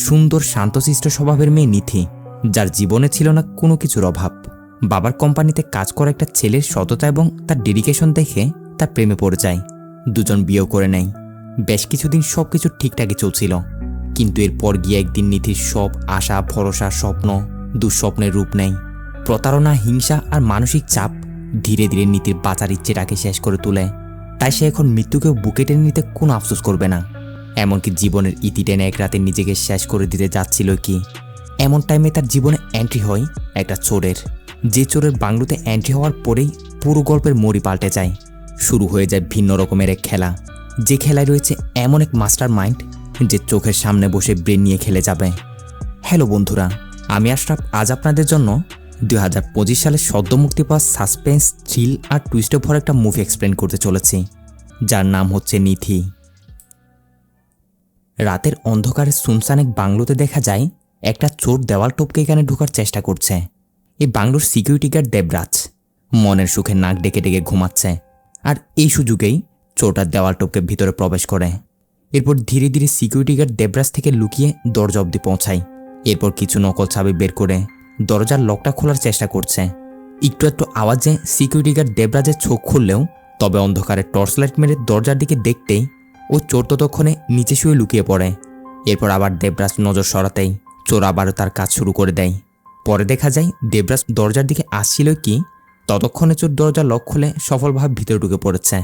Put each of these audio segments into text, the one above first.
সুন্দর শান্তশিষ্ট স্বভাবের মেয়ে নিথি, যার জীবনে ছিল না কোনো কিছুর অভাব। বাবার কোম্পানিতে কাজ করা একটা ছেলের সততা এবং তার ডেডিকেশন দেখে তার প্রেমে পড়ে যায়। দুজন বিয়েও করে নেয়। বেশ কিছুদিন সবকিছু ঠিকঠাকই চলছিল, কিন্তু এরপর গিয়ে একদিন নিথির সব আশা ভরসা স্বপ্ন দুঃস্বপ্নের রূপ নেয়। প্রতারণা, হিংসা আর মানসিক চাপ ধীরে ধীরে নিতির বাঁচার ইচ্ছেটাকে শেষ করে তোলে। তাই সে এখন মৃত্যুকেও বুকে টেনে নিতে কোনো আফসোস করবে না। এমনকি জীবনের ইতি টেনে এক রাতে নিজেকে শেষ করে দিতে যাচ্ছিল কি। এমন টাইমে তার জীবনে এন্ট্রি হয় একটা চোরের। যে চোরের বাংলোতে এন্ট্রি হওয়ার পরেই পুরো গল্পের মোড়ই পাল্টে যায়। শুরু হয়ে যায় ভিন্ন রকমের এক খেলা, যে খেলায় রয়েছে এমন এক মাস্টার মাইন্ড যে চোখের সামনে বসে ব্রেন নিয়ে খেলে যাবে। হ্যালো বন্ধুরা, আমি আশরাফ। আজ আপনাদের জন্য 2025 সালে সদ্য মুক্তি পাওয়া সাসপেন্স, থ্রিল আর টুইস্টে ভরা একটা মুভি এক্সপ্লেন করতে চলেছি, যার নাম হচ্ছে নিথি। রাতের অন্ধকারে সুনসান এক বাংলোতে দেখা যায় একটা চোর দেওয়াল টপকে এখানে ঢোকার চেষ্টা করছে। এই বাংলোর সিকিউরিটি গার্ড দেবরাজ মনের সুখে নাক ডেকে ডেকে ঘুমাচ্ছে, আর এই সুযোগেই চোরটা দেওয়াল টপকে ভিতরে প্রবেশ করে। এরপর ধীরে ধীরে সিকিউরিটি গার্ড দেবরাজ থেকে লুকিয়ে দরজা অবধি পৌঁছায়। এরপর কিছু নকল চাবি বের করে দরজার লকটা খোলার চেষ্টা করছে। একটু একটু আওয়াজে সিকিউরিটি গার্ড দেবরাজের চোখ খুললেও তবে অন্ধকারে টর্চ লাইট মেরে দরজার দিকে দেখতেই ও চোর ততক্ষণে নিচে শুয়ে লুকিয়ে পড়ে। এরপর আবার দেবরাজ নজর সরাতেই চোর আবারও তার কাজ শুরু করে দেয়। পরে দেখা যায় দেবরাজ দরজার দিকে আসছিল কি, ততক্ষণে চোর দরজার লক খুলে সফলভাবে ভিতরে ঢুকে পড়েছে।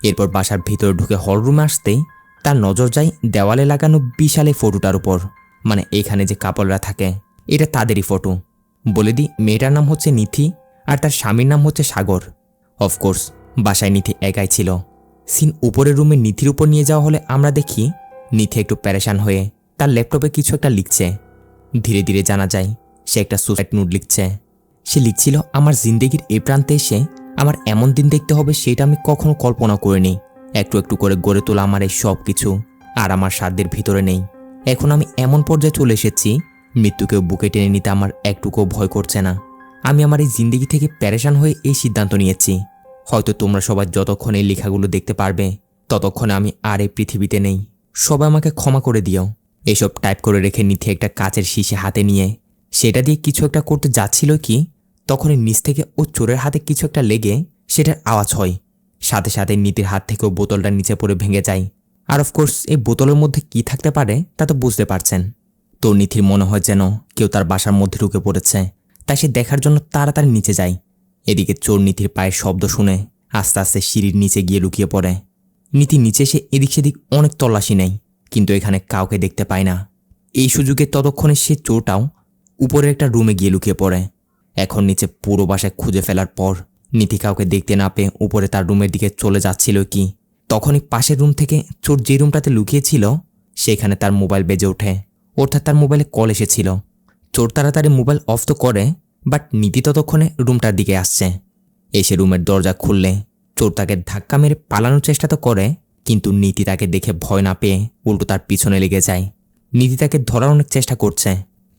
এরপর বাসার ভিতরে ঢুকে হলরুমে আসতেই তার নজর যায় দেওয়ালে লাগানো বিশাল এই ফটোটার উপর। মানে এখানে যে কাপলরা থাকে এটা তাদেরই ফটো। বলে দিই, মেয়েটার নাম হচ্ছে নিথি আর তার স্বামীর নাম হচ্ছে সাগর। অফকোর্স বাসায় নিথি একাই ছিল। সিন উপরের রুমে নিথির উপর নিয়ে যাওয়া হলে আমরা দেখি নিথি একটু প্যারেশান হয়ে তার ল্যাপটপে কিছু একটা লিখছে। ধীরে ধীরে জানা যায় সে একটা সুসাইড নোট লিখছে। সে লিখছিল, আমার জিন্দেগির এই প্রান্তে এসে আমার এমন দিন দেখতে হবে সেটা আমি কখনো কল্পনা করিনি। একটু একটু করে গড়ে তোলা আমার এই সব কিছু আর আমার সাধ্যের ভিতরে নেই। এখন আমি এমন পর্যায়ে চলে এসেছি, মৃত্যুকেও বুকে টেনে নিতে আমার একটুকুও ভয় করছে না। আমি আমার এই জিন্দেগি থেকে প্যারেশান হয়ে এই সিদ্ধান্ত নিয়েছি, হয়তো তোমরা সবাই যতক্ষণ এই লেখাগুলো দেখতে পারবে ততক্ষণে আমি আর এই পৃথিবীতে নেই। সবাই আমাকে ক্ষমা করে দিও। এসব টাইপ করে রেখে নিথি একটা কাচের শিশে হাতে নিয়ে সেটা দিয়ে কিছু একটা করতে যাচ্ছিল কি, তখনই নিচ থেকে ও চোরের হাতে কিছু একটা লেগে সেটার আওয়াজ হয়। সাথে সাথে নিতির হাত থেকেও বোতলটা নিচে পড়ে ভেঙে যায়। আর অফকোর্স এই বোতলের মধ্যে কি থাকতে পারে তা তো বুঝতে পারছেন। তো নিথির মনে হয় যেন কেউ তার বাসার মধ্যে ঢুকে পড়েছে, তাই সে দেখার জন্য তাড়াতাড়ি নিচে যায়। এদিকে চোর নিথির পায়ের শব্দ শুনে আস্তে আস্তে সিঁড়ির নিচে গিয়ে লুকিয়ে পড়ে। নিথি নিচে এসে এদিক সেদিক অনেক তল্লাশি নেয়, কিন্তু এখানে কাউকে দেখতে পায় না। এই সুযোগে ততক্ষণে সে চোরটাও উপরের একটা রুমে গিয়ে লুকিয়ে পড়ে। এখন নিচে পুরো বাসায় খুঁজে ফেলার পর নিথি কাউকে দেখতে না পেয়ে উপরে তার রুমের দিকে চলে যাচ্ছিল কি, তখনই পাশের রুম থেকে চোর যে রুমটাতে লুকিয়েছিল সেখানে তার মোবাইল বেজে ওঠে। অর্থাৎ তার মোবাইলে কল এসেছিল। চোর তাড়াতাড়ি মোবাইল অফ তো করে, বাট নিতি ততক্ষণে রুমটার দিকে আসছে। এসে রুমের দরজা খুললে চোর তাকে ধাক্কা মেরে পালানোর চেষ্টা তো করে, কিন্তু নীতি তাকে দেখে ভয় না পেয়ে উল্টো তার পিছনে লেগে যায়। নীতি তাকে ধরার অনেক চেষ্টা করছে।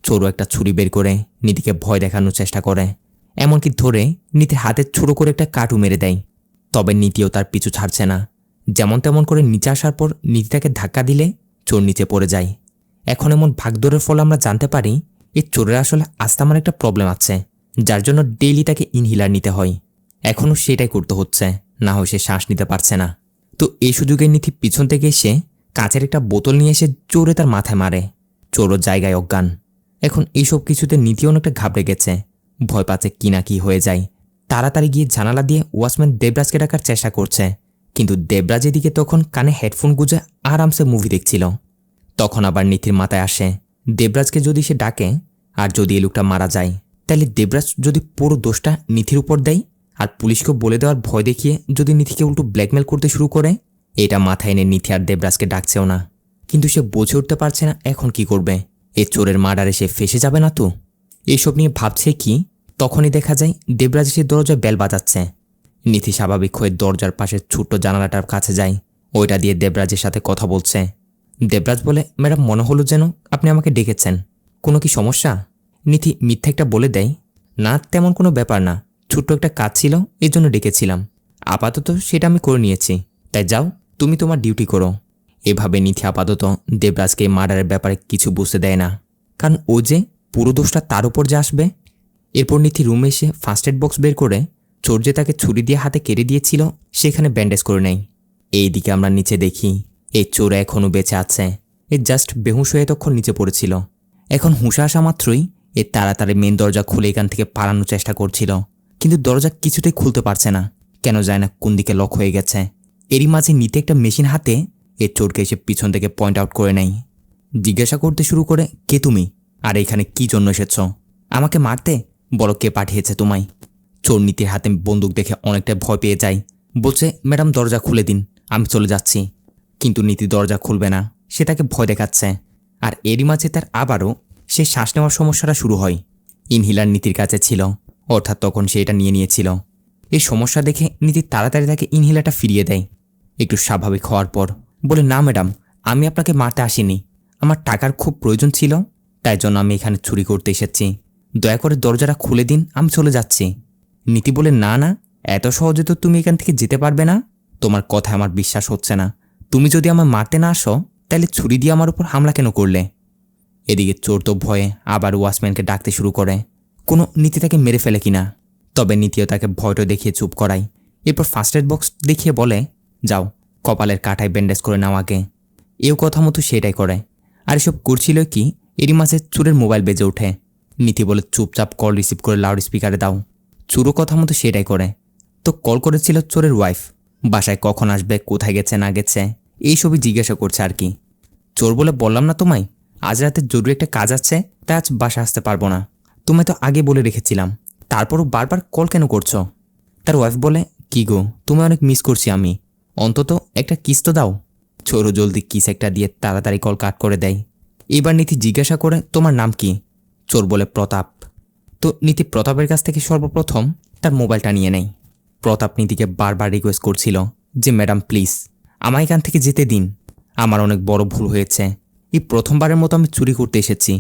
চোরও একটা ছুরি বের করে নীতিকে ভয় দেখানোর চেষ্টা করে, এমনকি ধরে নীতির হাতে ছোট করে একটা কাটু মেরে দেয়। তবে নীতিও তার পিছু ছাড়ছে না। যেমন তেমন করে নিচে আসার পর নীতি তাকে ধাক্কা দিলে চোর নিচে পড়ে যায়। এখন এমন ভাগদৌড়ের ফলে আমরা জানতে পারি এই চোরের আসলে আস্তামার একটা প্রবলেম আছে, যার জন্য ডেইলি তাকে ইনহিলার নিতে হয়। এখনও সেটাই করতে হচ্ছে, না হয় সে শ্বাস নিতে পারছে না। তো এই সুযোগে নিথি পিছন থেকে এসে কাঁচের একটা বোতল নিয়ে এসে চোরে তার মাথায় মারে। চোরও জায়গায় অজ্ঞান। এখন এইসব কিছুতে নিথি অনেকটা ঘাবড়ে গেছে, ভয় পাচ্ছে কি না কি হয়ে যায়। তাড়াতাড়ি গিয়ে জানালা দিয়ে ওয়াচম্যান দেবরাজকে ডাকার চেষ্টা করছে, কিন্তু দেবরাজ এদিকে তখন কানে হেডফোন গুঁজে আরামসে মুভি দেখছিল। তখন আবার নিথির মাথায় আসে দেবরাজকে যদি সে ডাকে আর যদি এই লোকটা মারা যায়, তাহলে দেবরাজ যদি পুরো দোষটা নিথির উপর দেয় আর পুলিশকে বলে দেওয়ার ভয় দেখিয়ে যদি নিথিকে উল্টো ব্ল্যাকমেল করতে শুরু করে, এটা মাথায় এনে নিথি আর দেবরাজকে ডাকছেও না। কিন্তু সে বুঝে উঠতে পারছে না এখন কি করবে। এই চোরের মার্ডারে সে ফেসে যাবে না তো। এইসব নিয়ে ভাবছে কি, তখনই দেখা যায় দেবরাজ এসে দরজায় বেল বাজাচ্ছে। নিথি স্বাভাবিক হয়ে দরজার পাশে ছোট্ট জানালাটার কাছে যায়, ওইটা দিয়ে দেবরাজের সাথে কথা বলছে। দেবরাজ বলে, ম্যাডাম মনে হলো যেন আপনি আমাকে ডেকেছেন, কোনো কি সমস্যা? নিথি মিথ্যা একটা বলে দেয়, না তেমন কোনো ব্যাপার না, ছোট্ট একটা কাজ ছিল এই জন্য ডেকেছিলাম। আপাতত সেটা আমি করে নিয়েছি, তাই যাও তুমি তোমার ডিউটি করো। এভাবে নিথি আপাতত দেবরাজকে মার্ডারের ব্যাপারে কিছু বুঝতে দেয় না, কারণ ও যে পুরো দোষটা তার উপর যে আসবে। এরপর নিথি রুমে এসে ফার্স্ট এড বক্স বের করে চোর যে তাকে ছুরি দিয়ে হাতে কেটে দিয়েছিল সেখানে ব্যান্ডেজ করে নেয়। এইদিকে আমরা নিচে দেখি এই চোর এখনও বেঁচে আছে। এ জাস্ট বেহুশ হয়ে তখন নিচে পড়েছিল। এখন হুঁশে আসা মাত্রই এ তাড়াতাড়ি মেন দরজা খুলে এখান থেকে পালানোর চেষ্টা করছিল, কিন্তু দরজা কিছুতেই খুলতে পারছে না, কেন যায় না কোন দিকে লক হয়ে গেছে। এরই মাঝে নিতে একটা মেশিন হাতে এ চোরকে এসে পিছন থেকে পয়েন্ট আউট করে নেয়। জিজ্ঞাসা করতে শুরু করে, কে তুমি, আর এখানে কি জন্য এসেছ? আমাকে মারতে? বলো কে পাঠিয়েছে তোমায়? চোর নীতির হাতে বন্দুক দেখে অনেকটা ভয় পেয়ে যায়। বলছে, ম্যাডাম দরজা খুলে দিন, আমি চলে যাচ্ছি। কিন্তু নীতি দরজা খুলবে না, সে তাকে ভয় দেখাচ্ছে। আর এরই মাঝে তার আবারও সে শ্বাস নেওয়ার সমস্যাটা শুরু হয়। ইনহেলার নীতির কাছে ছিল, অর্থাৎ তখন সে এটা নিয়ে নিয়েছিল। এই সমস্যা দেখে নীতি তাড়াতাড়ি তাকে ইনহেলারটা ফিরিয়ে দেয়। একটু স্বাভাবিক হওয়ার পর বলে, না ম্যাডাম, আমি আপনাকে মারতে আসিনি, আমার টাকার খুব প্রয়োজন ছিল, তাই জন্য আমি এখানে চুরি করতে এসেছি। দয়া করে দরজাটা খুলে দিন, আমি চলে যাচ্ছি। নীতি বলে, না না, এত সহজে তো তুমি এখান থেকে যেতে পারবে না, তোমার কথা আমার বিশ্বাস হচ্ছে না। তুমি যদি আমায় মারতে না আসো তাহলে ছুরি দিয়ে আমার উপর হামলা কেন করলে? এদিকে চোর তো ভয়ে আবার ওয়াচম্যানকে ডাকতে শুরু করে, কোনো নীতি তাকে মেরে ফেলে কিনা। তবে নীতিও তাকে ভয়টা দেখিয়ে চুপ করায়। এরপর ফার্স্ট এড বক্স দেখিয়ে বলে, যাও কপালের কাঁটায় ব্যান্ডেজ করে নাও আগে। এও কথা মতো সেটাই করে। আর এসব করছিল কি, এরই মাঝে চোরের মোবাইল বেজে ওঠে। নীতি বলে, চুপচাপ কল রিসিভ করে লাউড স্পিকারে দাও। চোরও কথা মতো সেটাই করে। তো কল করেছিল চোরের ওয়াইফ, বাসায় কখন আসবে, কোথায় গেছে না গেছে এইসবই জিজ্ঞাসা করছে আর কি। চোর বলে, বললাম না তোমায় আজ রাতে জরুরি একটা কাজ আছে, তাই আজ বাসা আসতে পারবো না। তোমায় তো আগে বলে রেখেছিলাম, তারপরও বারবার কল কেন করছো? তার ওয়াইফ বলে, কি গো, তুমি অনেক মিস করছি আমি, অন্তত একটা কিস তো দাও। চোরও জলদি কিস একটা দিয়ে তাড়াতাড়ি কল কাট করে দেয়। এবার নীতি জিজ্ঞাসা করে, তোমার নাম কি? চোর বলে, প্রতাপ। তো নীতি প্রতাপের কাছ থেকে সর্বপ্রথম তার মোবাইলটা নিয়ে নেয়। প্রতাপ নীতিকে বারবার রিকোয়েস্ট করছিল যে, ম্যাডাম প্লিজ আমায় এখান থেকে যেতে দিন, আমার অনেক বড় ভুল হয়েছে, এই প্রথমবারের মতো আমি চুরি করতে এসেছি,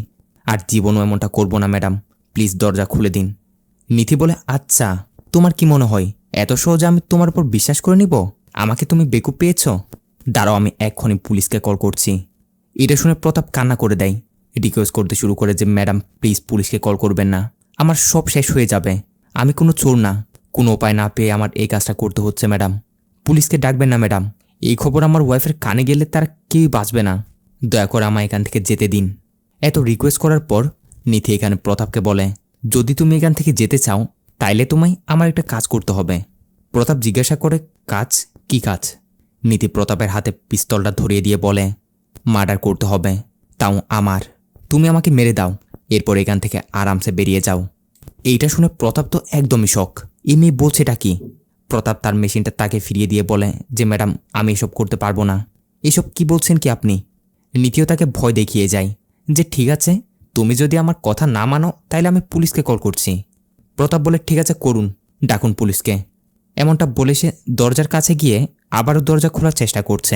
আর জীবনও এমনটা করব না ম্যাডাম, প্লিজ দরজা খুলে দিন। নীতি বলে, আচ্ছা তোমার কি মনে হয় এত সহজে আমি তোমার উপর বিশ্বাস করে নিব? আমাকে তুমি বেকুব পেয়েছ? দাঁড়াও, আমি এক্ষুনি পুলিশকে কল করছি। এটা শুনে প্রতাপ কান্না করে দেয়, রিকোয়েস্ট করতে শুরু করে যে, ম্যাডাম প্লিজ পুলিশকে কল করবেন না, আমার সব শেষ হয়ে যাবে, আমি কোনো চোর না, কোনো উপায় না পেয়ে আমার এই কাজটা করতে হচ্ছে ম্যাডাম, পুলিশকে ডাকবেন না ম্যাডাম, এই খবর আমার ওয়াইফের কানে গেলে তার কেউই বাঁচবে না, দয়া করে আমায় এখান থেকে যেতে দিন। এত রিকোয়েস্ট করার পর নীতি এখানে প্রতাপকে বলে, যদি তুমি এখান থেকে যেতে চাও তাইলে তোমায় আমার একটা কাজ করতে হবে। প্রতাপ জিজ্ঞাসা করে, কাজ? কি কাজ? নীতি প্রতাপের হাতে পিস্তলটা ধরিয়ে দিয়ে বলে, মার্ডার করতে হবে, তাও আমার, তুমি আমাকে মেরে দাও, এরপর এখান থেকে আরামসে বেরিয়ে যাও। এইটা শুনে প্রতাপ তো একদমই শক, এই মেয়ে বলছেটা কি? প্রতাপ তার মেশিনটা তাকে ফিরিয়ে দিয়ে বলে যে, ম্যাডাম আমি এসব করতে পারবো না। এসব কি বলছেন কি আপনি? নীতিও তাকে ভয় দেখিয়ে যায় যে, ঠিক আছে, তুমি যদি আমার কথা না মানো তাইলে আমি পুলিশকে কল করছি। প্রতাপ বলে, ঠিক আছে করুন, ডাকুন পুলিশকে। এমনটা বলে সে দরজার কাছে গিয়ে আবারও দরজা খোলার চেষ্টা করছে,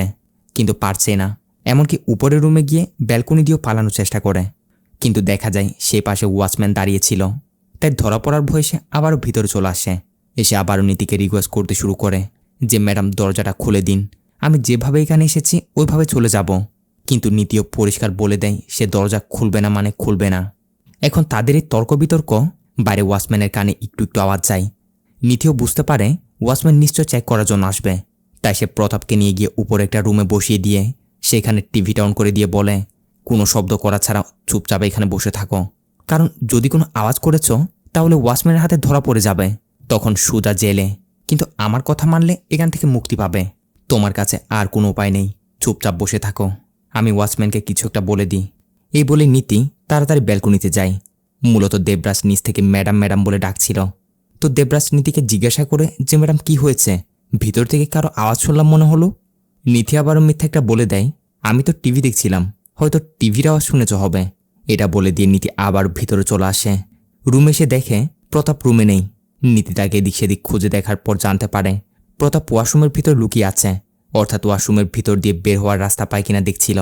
কিন্তু পারছে না। এমনকি উপরের রুমে গিয়ে ব্যালকনি দিয়েও পালানোর চেষ্টা করে, কিন্তু দেখা যায় সে পাশে ওয়াচম্যান দাঁড়িয়েছিল। তাই ধরা পড়ার ভয়ে সে আবারও ভিতরে চলে আসে। এসে আবারও নীতিকে রিকোয়েস্ট করতে শুরু করে যে, ম্যাডাম দরজাটা খুলে দিন, আমি যেভাবে এখানে এসেছি ওইভাবে চলে যাব। কিন্তু নীতিও পরিষ্কার বলে দেয় সে দরজা খুলবে না মানে খুলবে না। এখন তাদের এই তর্ক বিতর্ক বাইরে ওয়াচম্যানের কানে একটু একটু আওয়াজ যায়। নীতিও বুঝতে পারে ওয়াচম্যান নিশ্চয় চেক করার জন্য আসবে, তাই সে প্রতাপকে নিয়ে গিয়ে উপরে একটা রুমে বসিয়ে দিয়ে সেখানে টিভিটা অন করে দিয়ে বলে, কোনো শব্দ করা ছাড়া চুপচাপ এখানে বসে থাকো, কারণ যদি কোনো আওয়াজ করেছ তাহলে ওয়াচম্যানের হাতে ধরা পড়ে যাবে, তখন সোজা জেলে, কিন্তু আমার কথা মানলে এখান থেকে মুক্তি পাবে। তোমার কাছে আর কোনো উপায় নেই, চুপচাপ বসে থাকো, আমি ওয়াচম্যানকে কিছু একটা বলে দিই। এই বলে নীতি তাড়াতাড়ি ব্যালকনিতে যায়। মূলত দেবরাজ নিচ থেকে ম্যাডাম ম্যাডাম বলে ডাকছিল। তো দেবরাজ নীতিকে জিজ্ঞাসা করে যে, ম্যাডাম কি হয়েছে, ভিতর থেকে কারো আওয়াজ শুনলাম মনে হলো। নীতি আবারও মিথ্যা একটা বলে দেয়, আমি তো টিভি দেখছিলাম, হয়তো টিভির আওয়াজ শুনেছ হবে। এটা বলে দিয়ে নীতি আবার ভিতরে চলে আসে। রুমে এসে দেখে প্রতাপ রুমে নেই। নীতি তাকে এদিক সেদিক খুঁজে দেখার পর জানতে পারে প্রতাপ ওয়াশরুমের ভিতর লুকিয়ে আছে, অর্থাৎ ওয়াশরুমের ভিতর দিয়ে বের হওয়ার রাস্তা পায় কিনা দেখছিল।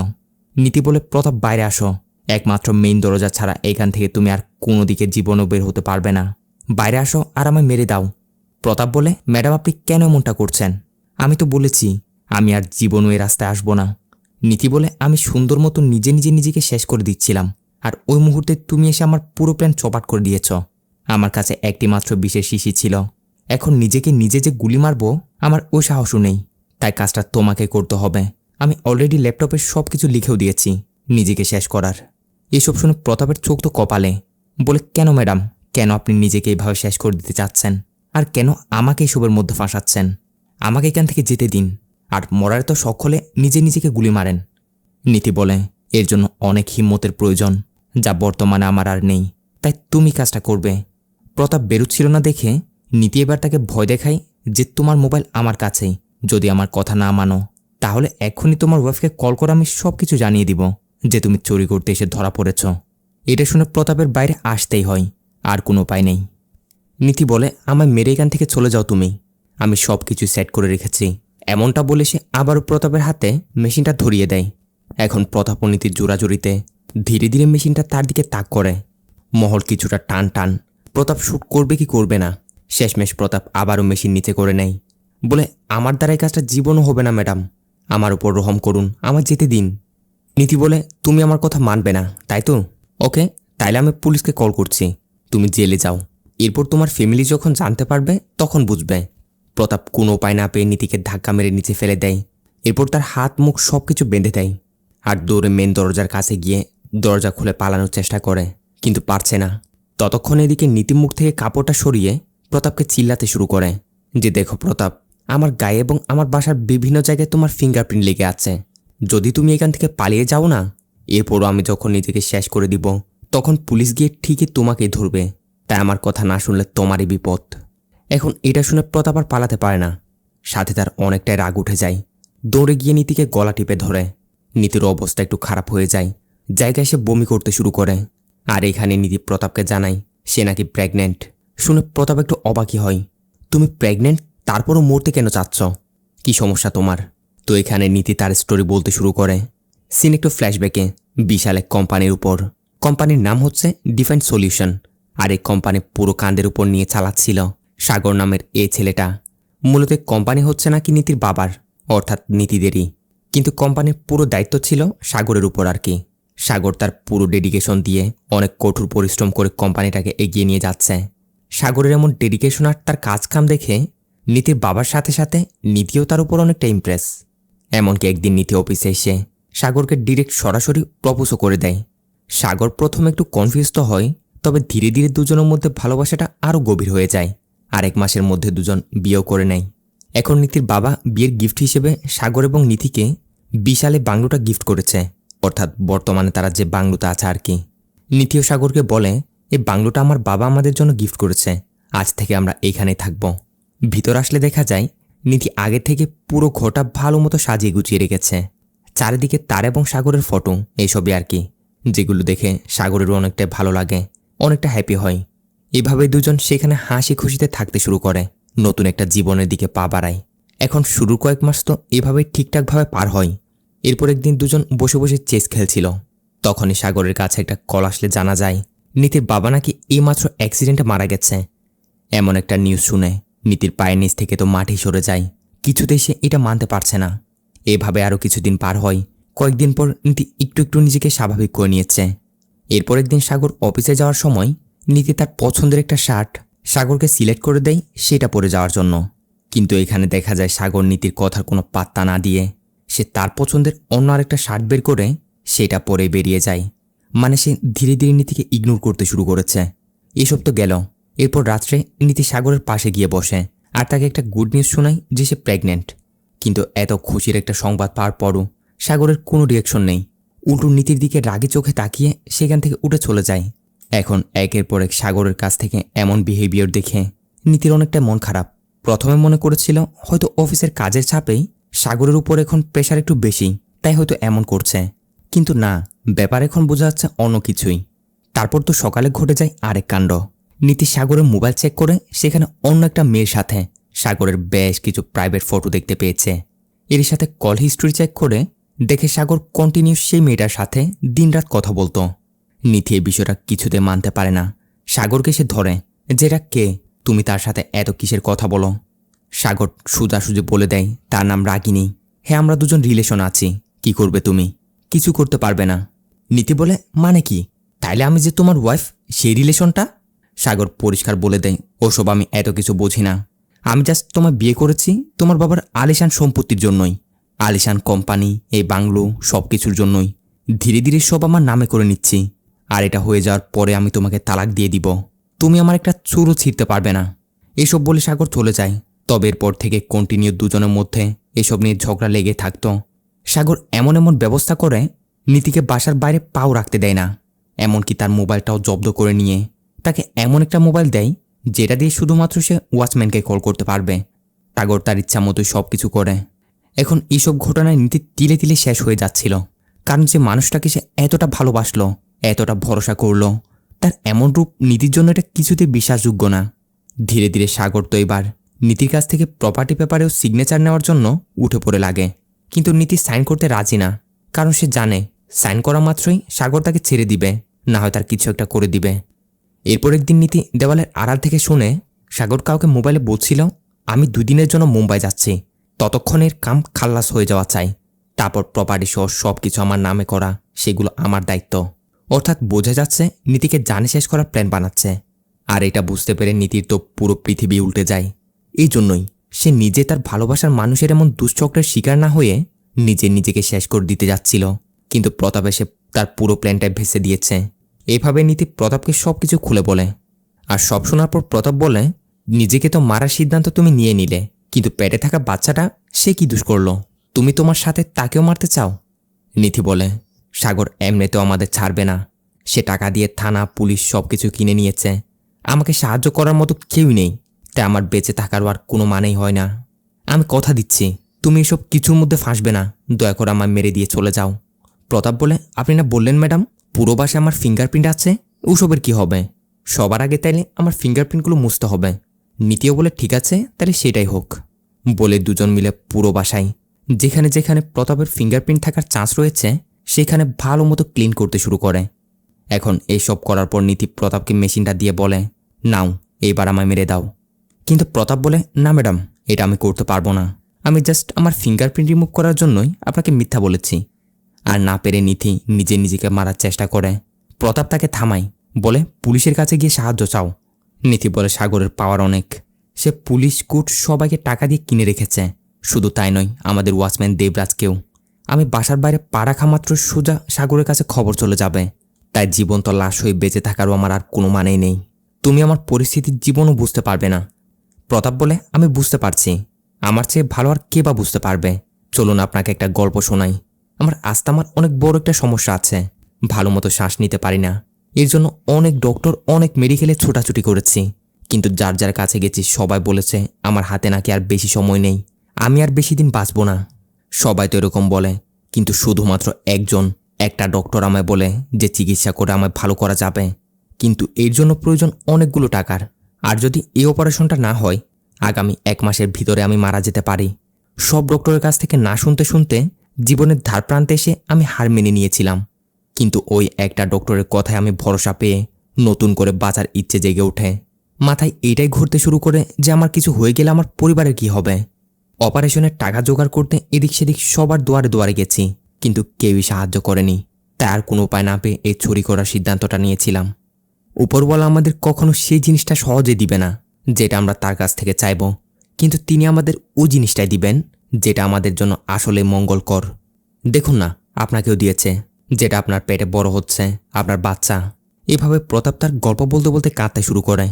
নীতি বলে, প্রতাপ বাইরে আসো, একমাত্র মেইন দরজা ছাড়া এখান থেকে তুমি আর কোনো দিকে জীবনও বের হতে পারবে না, বাইরে আসো আর আমায় মেরে দাও। প্রতাপ বলে, ম্যাডাম আপনি কেন এমনটা করছেন? আমি তো বলেছি আমি আর জীবনও এই রাস্তায় আসবো না। নীতি বলে, আমি সুন্দর মতো নিজে নিজে নিজেকে শেষ করে দিচ্ছিলাম, আর ওই মুহূর্তে তুমি এসে আমার পুরো প্ল্যান চপাট করে দিয়েছ। আমার কাছে একটি মাত্র বিষের শিশি ছিল। এখন নিজেকে নিজে যে গুলি মারবো আমার ওই সাহসও নেই। তাই কাজটা তোমাকে করতে হবে। আমি অলরেডি ল্যাপটপে সব কিছু লিখেও দিয়েছি নিজেকে শেষ করার। এসব শুনে প্রতাপের চোখ তো কপালে। বলে, কেন ম্যাডাম, কেন আপনি নিজেকে এইভাবে শেষ করে দিতে চাচ্ছেন? আর কেন আমাকে এসবের মধ্যে ফাঁসাচ্ছেন? আমাকে এখান থেকে যেতে দিন, আর মরার তো শখ হলে নিজে নিজেকে গুলি মারেন। নীতি বলে, এর জন্য অনেক হিম্মতের প্রয়োজন, যা বর্তমানে আমার আর নেই। তাই তুমি কাজটা করবে। প্রতাপ বেরুচ্ছিল না দেখে নীতি এবার তাকে ভয় দেখায় যে, তোমার মোবাইল আমার কাছেই। যদি আমার কথা না মানো তাহলে এক্ষুনি তোমার ওয়াইফকে কল করে আমি সব কিছু জানিয়ে দিব যে তুমি চুরি করতে এসে ধরা পড়েছ। এটা শুনে প্রতাপের বাইরে আসতেই হয়, আর কোনো উপায় নেই। নীতি বলে, আমায় মেরে এখান থেকে চলে যাও তুমি, আমি সব কিছু সেট করে রেখেছি। এমনটা বলে সে আবারও প্রতাপের হাতে মেশিনটা ধরিয়ে দেয়। এখন প্রতাপ ও নীতির জোড়াজুড়িতে ধীরে ধীরে মেশিনটা তার দিকে তাক করে। মহল কিছুটা টান টান। প্রতাপ শ্যুট করবে কি করবে না। শেষমেশ প্রতাপ আবারও মেশিন নিচে করে নেয়। বলে, আমার দ্বারা এই কাজটা জীবনও হবে না ম্যাডাম, আমার উপর রহম করুন, আমার যেতে দিন। নীতি বলে, তুমি আমার কথা মানবে না তাই তো? ওকে, তাইলে আমি পুলিশকে কল করছি, তুমি জেলে যাও। এরপর তোমার ফ্যামিলি যখন জানতে পারবে তখন বুঝবে। প্রতাপ কোনো উপায় না পেয়ে নীতিকে ধাক্কা মেরে নিচে ফেলে দেয়। এরপর তার হাত মুখ সব কিছু বেঁধে দেয়, আর দৌড়ে মেন দরজার কাছে গিয়ে দরজা খুলে পালানোর চেষ্টা করে, কিন্তু পারছে না। ততক্ষণ এদিকে নীতি মুখ থেকে কাপড়টা সরিয়ে প্রতাপকে চিল্লাতে শুরু করে যে, দেখো প্রতাপ, আমার গায়ে এবং আমার বাসার বিভিন্ন জায়গায় তোমার ফিঙ্গারপ্রিন্ট লেগে আছে। যদি তুমি এখান থেকে পালিয়ে যাও না, এরপরও আমি যখন নিজেকে শেষ করে দিব তখন পুলিশ গিয়ে ঠিকই তোমাকেই ধরবে। তাই আমার কথা না শুনলে তোমারই বিপদ। এখন এটা শুনে প্রতাপ আর পালাতে পারে না, সাথে তার অনেকটাই রাগ উঠে যায়। দৌড়ে গিয়ে নীতিকে গলা টিপে ধরে। নীতির অবস্থা একটু খারাপ হয়ে যায়, জায়গায় সে বমি করতে শুরু করে। আর এখানে নীতি প্রতাপকে জানায় সে নাকি প্রেগনেন্ট। শুনে প্রতাপ একটু অবাকই হয়। তুমি প্রেগনেন্ট, তারপরও মরতে কেন চাচ্ছ? কি সমস্যা তোমার? তো এখানে নীতি তার স্টোরি বলতে শুরু করে। সিন একটু ফ্ল্যাশব্যাকে বিশাল এক কোম্পানির উপর। কোম্পানির নাম হচ্ছে ডিফেন্স সলিউশন, আর এই কোম্পানি পুরো কাঁধের উপর নিয়ে চালাচ্ছিল সাগর নামের এই ছেলেটা। মূলত কোম্পানি হচ্ছে নাকি নীতির বাবার, অর্থাৎ নীতিদেরই, কিন্তু কোম্পানির পুরো দায়িত্ব ছিল সাগরের উপর আর কি। সাগর তার পুরো ডেডিকেশন দিয়ে অনেক কঠোর পরিশ্রম করে কোম্পানিটাকে এগিয়ে নিয়ে যাচ্ছে। সাগরের এমন ডেডিকেশন আর তার কাজকাম দেখে নীতির বাবার সাথে সাথে নীতিও তার উপর অনেকটা ইমপ্রেস। এমনকি একদিন নীতি অফিসে এসে সাগরকে ডিরেক্ট সরাসরি প্রপোজও করে দেয়। সাগর প্রথমে একটু কনফিউজ তো হয়, তবে ধীরে ধীরে দুজনের মধ্যে ভালোবাসাটা আরও গভীর হয়ে যায়, আর 1 মাসের মধ্যে দুজন বিয়েও করে নেয়। এখন নীতির বাবা বিয়ের গিফট হিসেবে সাগর এবং নীতিকে বিশালে বাংলোটা গিফট করেছে, অর্থাৎ বর্তমানে তারা যে বাংলোটা আছে আর কি। নীতি ও সাগরকে বলে, এই বাংলোটা আমার বাবা আমাদের জন্য গিফট করেছে, আজ থেকে আমরা এইখানেই থাকব। ভিতর আসলে দেখা যায় নীতি আগে থেকে পুরো ঘরটা ভালো মতো সাজিয়ে গুছিয়ে রেখেছে। চারিদিকে তার এবং সাগরের ফটো, এইসবই আর কি, যেগুলো দেখে সাগরেরও অনেকটা ভালো লাগে, অনেকটা হ্যাপি হয়। এভাবে দুজন সেখানে হাসি খুশিতে থাকতে শুরু করে, নতুন একটা জীবনের দিকে পা বাড়ায়। এখন শুরুর কয়েক মাস তো এভাবেই ঠিকঠাকভাবে পার হয়। এরপর একদিন দুজন বসে বসে চেস খেলছিল, তখনই সাগরের কাছে একটা কল আসলে জানা যায় নীতির বাবা নাকি এইমাত্র অ্যাক্সিডেন্টে মারা গেছে। এমন একটা নিউজ শুনে নীতির পায়ের নিচ থেকে তো মাটি সরে যায়, কিছুতেই সে এটা মানতে পারছে না। এভাবে আরও কিছুদিন পার হয়। কয়েকদিন পর নীতি একটু একটু নিজেকে স্বাভাবিক করে নিয়েছে। এরপর একদিন সাগর অফিসে যাওয়ার সময় নীতি তার পছন্দের একটা শার্ট সাগরকে সিলেক্ট করে দেয় সেটা পরে যাওয়ার জন্য। কিন্তু এখানে দেখা যায় সাগর নীতির কথার কোনো পাত্তা না দিয়ে সে তার পছন্দের অন্য আরেকটা শার্ট বের করে সেটা পরে বেরিয়ে যায়। মানে সে ধীরে ধীরে নীতিকে ইগনোর করতে শুরু করেছে। এসব তো গেল, এরপর রাত্রে নীতি সাগরের পাশে গিয়ে বসে আর তাকে একটা গুড নিউজ শোনায় যে সে প্রেগনেন্ট। কিন্তু এত খুশির একটা সংবাদ পাওয়ার পরও সাগরের কোনো রিয়াকশন নেই, উল্টো নীতির দিকে রাগি চোখে তাকিয়ে সেখান থেকে উঠে চলে যায়। এখন একের পর এক সাগরের কাছ থেকে এমন বিহেভিয়ার দেখে নীতির অনেকটা মন খারাপ। প্রথমে মনে করেছিল হয়তো অফিসের কাজের চাপেই সাগরের উপর এখন প্রেশার একটু বেশি, তাই হয়তো এমন করছে, কিন্তু না, ব্যাপার এখন বোঝা যাচ্ছে অন্য কিছুই। তারপর তো সকালে ঘটে যায় আরেক কাণ্ড। নীতি সাগরের মোবাইল চেক করে সেখানে অন্য একটা মেয়ের সাথে সাগরের বেশ কিছু প্রাইভেট ফটো দেখতে পেয়েছে। এর সাথে কল হিস্ট্রি চেক করে দেখে সাগর কন্টিনিউ সেই মেয়েটার সাথে দিনরাত কথা বলতো। নীতি এই বিষয়টা কিছুতে মানতে পারে না। সাগরকে সে ধরে, যেটা কে, তুমি তার সাথে এত কিসের কথা বলো? সাগর সোজাসুজি বলে দেয় তার নাম রাগিনী। হ্যাঁ, আমরা দুজন রিলেশন আছি, কি করবে তুমি? কিছু করতে পারবে না। নীতি বলে, মানে কি? তাইলে আমি যে তোমার ওয়াইফ, সেই রিলেশনটা? সাগর পরিষ্কার বলে দেয়, ওসব আমি এত কিছু বুঝি না। আমি জাস্ট তোমায় বিয়ে করেছি তোমার বাবার আলিশান সম্পত্তির জন্যই। আলিশান কোম্পানি, এই বাংলো, সব কিছুর জন্যই। ধীরে ধীরে সব আমার নামে করে নিচ্ছি। আর এটা হয়ে যাওয়ার পরে আমি তোমাকে তালাক দিয়ে দিব। তুমি আমার একটা চুরও ছিঁড়তে পারবে না। এসব বলে সাগর চলে যায়। তবে এরপর থেকে কন্টিনিউ দুজনের মধ্যে এসব নিয়ে ঝগড়া লেগে থাকতো। সাগর এমন এমন ব্যবস্থা করে নীতিকে বাসার বাইরে পাও রাখতে দেয় না। এমনকি তার মোবাইলটাও জব্দ করে নিয়ে তাকে এমন একটা মোবাইল দেয় যেটা দিয়ে শুধুমাত্র সে ওয়াচম্যানকে কল করতে পারবে। সাগর তার ইচ্ছা মতোই সব কিছু করে। এখন এইসব ঘটনায় নীতি তিলে তিলে শেষ হয়ে যাচ্ছিল। কারণ যে মানুষটাকে সে এতটা ভালোবাসলো, এতটা ভরসা করলো, তার এমন রূপ নীতির জন্য এটা কিছুতেই বিশ্বাসযোগ্য না। ধীরে ধীরে সাগর তো এবার নীতির কাছ থেকে প্রপার্টি পেপারেও সিগনেচার নেওয়ার জন্য উঠে পড়ে লাগে। কিন্তু নীতি সাইন করতে রাজি না। কারণ সে জানে সাইন করা মাত্রই সাগর তাকে ছেড়ে দিবে, না হয় তার কিছু একটা করে দিবে। এরপর একদিন নীতি দেওয়ালের আড়াল থেকে শুনে সাগর কাউকে মোবাইলে বলছিল, আমি 2 দিনের জন্য মুম্বাই যাচ্ছি, ততক্ষণের কাম খাল্লাস হয়ে যাওয়া চাই। তারপর প্রপার্টি সহ সব কিছু আমার নামে করা, সেগুলো আমার দায়িত্ব। অর্থাৎ বোঝা যাচ্ছে নীতিকে জানে শেষ করার প্ল্যান বানাচ্ছে। আর এটা বুঝতে পেরে নীতির তো পুরো পৃথিবী উল্টে যায়। এই জন্যই সে নিজে তার ভালোবাসার মানুষের এমন দুশ্চক্রের শিকার না হয়ে নিজেকে শেষ করে দিতে যাচ্ছিল। কিন্তু প্রতাপ এসে তার পুরো প্ল্যানটাই ভেসে দিয়েছে। এভাবে নীতি প্রতাপকে সব কিছু খুলে বলে। আর সব শোনার পর প্রতাপ বলে, নিজেকে তো মারার সিদ্ধান্ত তুমি নিয়ে নিলে, কিন্তু পেটে থাকা বাচ্চাটা সে কি দোষ করলো? তুমি তোমার সাথে তাকেও মারতে চাও? নীতি বলে, সাগর এমনিতেও আমাদের ছাড়বে না। সে টাকা দিয়ে থানা, পুলিশ সব কিছু কিনে নিয়েছে। আমাকে সাহায্য করার মতো কেউই নেই। তাই আমার বেঁচে থাকারও আর কোনো মানেই হয় না। আমি কথা দিচ্ছি তুমি এসব কিছুর মধ্যে ফাঁসবে না। দয়া করে আমায় মেরে দিয়ে চলে যাও। প্রতাপ বলে, আপনি না বললেন ম্যাডাম পুরো বাসায় আমার ফিঙ্গারপ্রিন্ট আছে? ওসবের কি হবে? সবার আগে তাইলে আমার ফিঙ্গারপ্রিন্টগুলো মুছতে হবে। নীতিও বলে, ঠিক আছে তাহলে সেটাই হোক। বলে দুজন মিলে পুরো বাসায় যেখানে যেখানে প্রতাপের ফিঙ্গারপ্রিন্ট থাকার চান্স রয়েছে সেখানে ভালো মতো ক্লিন করতে শুরু করে। এখন এইসব করার পর নীতি প্রতাপকে মেশিনটা দিয়ে বলে, নাও এইবার আমায় মেরে দাও। কিন্তু প্রতাপ বলে, না ম্যাডাম, এটা আমি করতে পারবো না। আমি জাস্ট আমার ফিঙ্গারপ্রিন্ট রিমুভ করার জন্যই আপনাকে মিথ্যা বলেছি। আর না পেরে নীতি নিজেকে মারার চেষ্টা করে। প্রতাপ তাকে থামায়, বলে, পুলিশের কাছে গিয়ে সাহায্য চাও। নীতি বলে, সাগরের পাওয়ার অনেক। সে পুলিশ, কোর্ট সবাইকে টাকা দিয়ে কিনে রেখেছে। শুধু তাই নয়, আমাদের ওয়াচম্যান দেবরাজকেও। আমি বাসার বাইরে পা রাখা মাত্র সোজা সাগরের কাছে খবর চলে যাবে। তাই জীবন্ত লাশ হয়ে বেঁচে থাকারও আমার আর কোনো মানেই নেই। তুমি আমার পরিস্থিতির জীবনও বুঝতে পারবে না। প্রতাপ বলে, আমি বুঝতে পারছি। আমার চেয়ে ভালো আর কে বা বুঝতে পারবে। চলুন আপনাকে একটা গল্প শোনাই। আমার আস্তামার অনেক বড় একটা সমস্যা আছে। ভালো মতো শ্বাস নিতে পারি না। এর জন্য অনেক ডক্টর, অনেক মেডিকেলে ছোটাছুটি করেছি। কিন্তু যার যার কাছে গেছি সবাই বলেছে আমার হাতে নাকি আর বেশি সময় নেই, আমি আর বেশি দিন বাঁচব না। সবাই তো এরকম বলে, কিন্তু শুধুমাত্র একটা ডক্টর আমায় বলে যে চিকিৎসা করে আমায় ভালো করা যাবে। কিন্তু এর জন্য প্রয়োজন অনেকগুলো টাকার। আর যদি এই অপারেশনটা না হয়, আগামী 1 মাসের ভিতরে আমি মারা যেতে পারি। সব ডক্টরের কাছ থেকে না শুনতে শুনতে জীবনের ধার প্রান্তে এসে আমি হার মেনে নিয়েছিলাম। কিন্তু ওই একটা ডক্টরের কথায় আমি ভরসা পেয়ে নতুন করে বাঁচার ইচ্ছে জেগে ওঠে। মাথায় এইটাই ঘুরতে শুরু করে যে আমার কিছু হয়ে গেলে আমার পরিবারের কি হবে। অপারেশনের টাকা জোগাড় করতে এদিক সেদিক সবার দুয়ারে দুয়ারে গেছি, কিন্তু কেউই সাহায্য করেনি। তাই আর কোনো উপায় না পেয়ে এই চুরি করার সিদ্ধান্তটা নিয়েছিলাম। উপরওয়ালা আমাদের কখনো সেই জিনিসটা সহজে দিবে না যেটা আমরা তার কাছ থেকে চাইব, কিন্তু তিনি আমাদের ওই জিনিসটাই দিবেন যেটা আমাদের জন্য আসলে মঙ্গলকর। দেখুন না, আপনাকেও দিয়েছে, যেটা আপনার পেটে বড় হচ্ছে, আপনার বাচ্চা। এভাবে প্রতাপ তার গল্প বলতে বলতে কাঁদতে শুরু করে।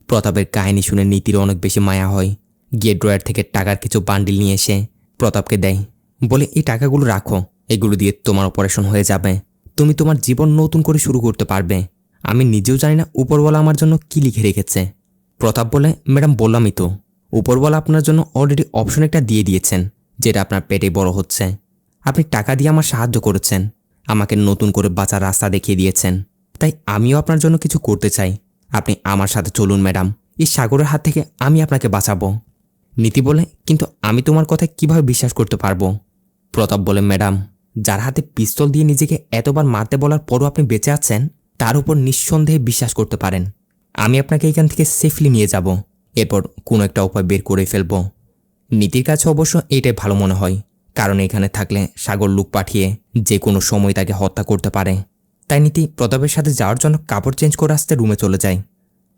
প্রতাপের কাহিনী শুনে নীতির অনেক বেশি মায়া হয়। গিয়ে ড্রয়ার থেকে টাকার কিছু বান্ডিল নিয়ে এসে প্রতাপকে দেয়, বলে, এই টাকাগুলো রাখো, এগুলো দিয়ে তোমার অপারেশন হয়ে যাবে। তুমি তোমার জীবন নতুন করে শুরু করতে পারবে। আমি নিজেও জানি না উপরওয়ালা আমার জন্য কি লিখে রেখেছে। প্রতাপ বলে, ম্যাডাম বললামই তো, উপরওয়ালা আপনার জন্য অলরেডি অপশন একটা দিয়ে দিয়েছেন, যেটা আপনার পেটে বড় হচ্ছে। আপনি টাকা দিয়ে আমার সাহায্য করেছেন, আমাকে নতুন করে বাঁচার রাস্তা দেখিয়ে দিয়েছেন। তাই আমিও আপনার জন্য কিছু করতে চাই। আপনি আমার সাথে চলুন ম্যাডাম, এই সাগরের হাত থেকে আমি আপনাকে বাঁচাবো। নীতি বলে, কিন্তু আমি তোমার কথায় কিভাবে বিশ্বাস করতে পারবো? প্রতাপ বলে, ম্যাডাম, যার হাতে পিস্তল দিয়ে নিজেকে এতবার মারতে বলার পরও আপনি বেঁচে আছেন, তার উপর নিঃসন্দেহে বিশ্বাস করতে পারেন। আমি আপনাকে এখান থেকে সেফলি নিয়ে যাব, এরপর কোনো একটা উপায় বের করে ফেলব। নীতির কাছে অবশ্য এটাই ভালো মনে হয়, কারণ এখানে থাকলে সাগর লোক পাঠিয়ে যে কোনো সময় তাকে হত্যা করতে পারে। তাই নীতি প্রতাপের সাথে যাওয়ার জন্য কাপড় চেঞ্জ করে আসতে রুমে চলে যায়।